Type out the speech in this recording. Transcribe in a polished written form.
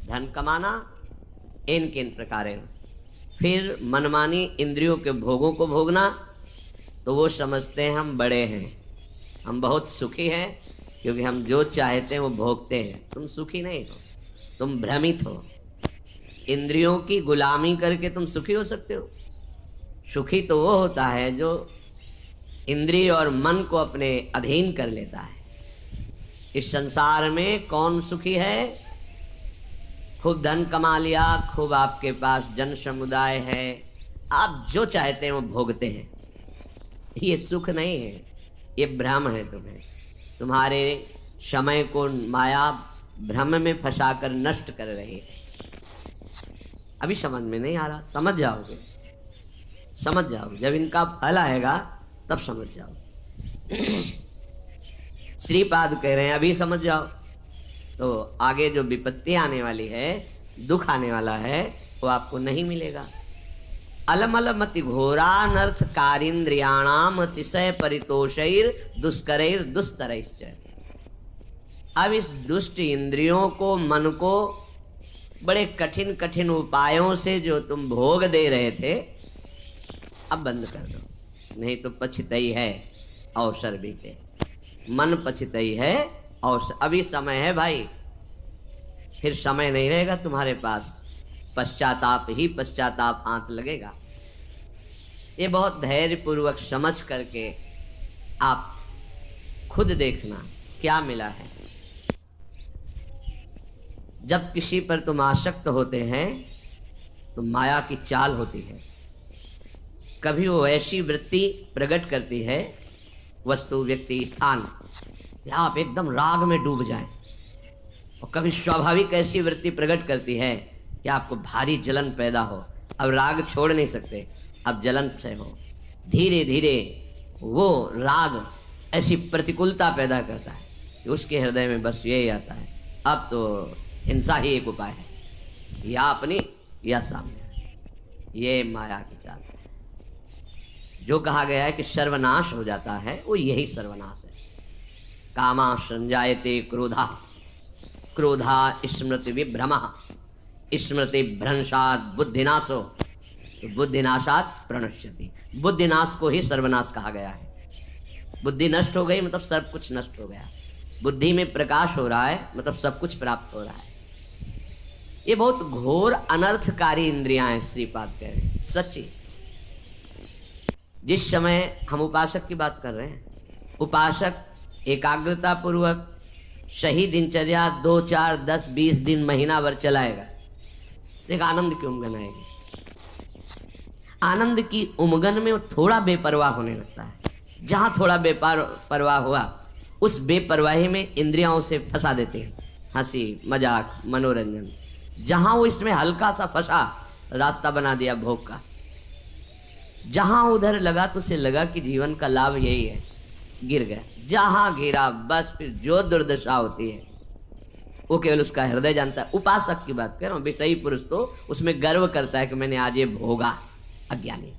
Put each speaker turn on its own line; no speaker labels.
धन कमाना इन किन प्रकारे, फिर मनमानी इंद्रियों के भोगों को भोगना, तो वो समझते हैं हम बड़े हैं, हम बहुत सुखी हैं, क्योंकि हम जो चाहते हैं वो भोगते हैं। तुम सुखी नहीं हो, तुम भ्रमित हो। इंद्रियों की गुलामी करके तुम सुखी हो सकते हो? सुखी तो वो होता है जो इंद्रिय और मन को अपने अधीन कर लेता है। इस संसार में कौन सुखी है? खूब धन कमा लिया, खूब आपके पास जन समुदाय है, आप जो चाहते हैं वो भोगते हैं, ये सुख नहीं है, ये भ्रम है। तुम्हारे समय को माया भ्रम में फंसाकर नष्ट कर रही है। अभी समझ में नहीं आ रहा, समझ जाओगे, समझ जाओगे, जब इनका फल आएगा तब समझ जाओगे। श्रीपाद कह रहे हैं अभी समझ जाओ, तो आगे जो विपत्ति आने वाली है, दुख आने वाला है, वो आपको नहीं मिलेगा। अलमलमति घोरानर्थ कारिंद्रियाणाम अतिशय परितोषैर दुष्करैर दुस्तरैश्च। अब इस दुष्ट इंद्रियों को, मन को बड़े कठिन कठिन उपायों से जो तुम भोग दे रहे थे, अब बंद कर दो, नहीं तो पछतई है अवसर बीते। मन पछतई है अवसर। अभी समय है भाई, फिर समय नहीं रहेगा तुम्हारे पास, पश्चाताप ही पश्चाताप हाथ लगेगा। ये बहुत धैर्यपूर्वक समझ करके आप खुद देखना क्या मिला है। जब किसी पर तुम आसक्त होते हैं तो माया की चाल होती है। कभी वो ऐसी वृत्ति प्रकट करती है, वस्तु, व्यक्ति, स्थान, कि आप एकदम राग में डूब जाएं, और कभी स्वाभाविक ऐसी वृत्ति प्रकट करती है कि आपको भारी जलन पैदा हो। अब राग छोड़ नहीं सकते, अब जलन से हो। धीरे धीरे वो राग ऐसी प्रतिकूलता पैदा करता है कि उसके हृदय में बस यही आता है, अब तो हिंसा ही एक उपाय है, या अपनी या सामने। ये माया की चाल है। जो कहा गया है कि सर्वनाश हो जाता है, वो यही सर्वनाश है। कामा संजायते क्रोधा, क्रोधा स्मृति विभ्रमः, स्मृति भ्रंशात् बुद्धिनाशो, तो बुद्धिनाशात् प्रणश्यति। बुद्धिनाश को ही सर्वनाश कहा गया है। बुद्धि नष्ट हो गई मतलब सब कुछ नष्ट हो गया। बुद्धि में प्रकाश हो रहा है मतलब सब कुछ प्राप्त हो रहा है। ये बहुत घोर अनर्थकारी इंद्रियां हैं, श्रीपाद कह रहे हैं। सच्ची, जिस समय हम उपासक की बात कर रहे हैं, उपासक एकाग्रता पूर्वक सही दिनचर्या 2, 4, 10, 20 दिन, महीना भर चलाएगा, एक आनंद की उमगन आएगी। आनंद की उमगन में वो थोड़ा बेपरवाह होने लगता है। जहाँ थोड़ा बेपरवाह हुआ, उस बेपरवाही में इंद्रियों से फंसा देते हैं, हंसी मजाक मनोरंजन। जहाँ वो इसमें हल्का सा फंसा, रास्ता बना दिया भोग का। जहाँ उधर लगा तो उसे लगा कि जीवन का लाभ यही है, गिर गया। जहाँ गिरा बस फिर जो दुर्दशा होती है वो केवल उसका हृदय जानता है। उपासक की बात कर रहा हूँ। विषयी पुरुष तो उसमें गर्व करता है कि मैंने आज ये भोगा। अज्ञानी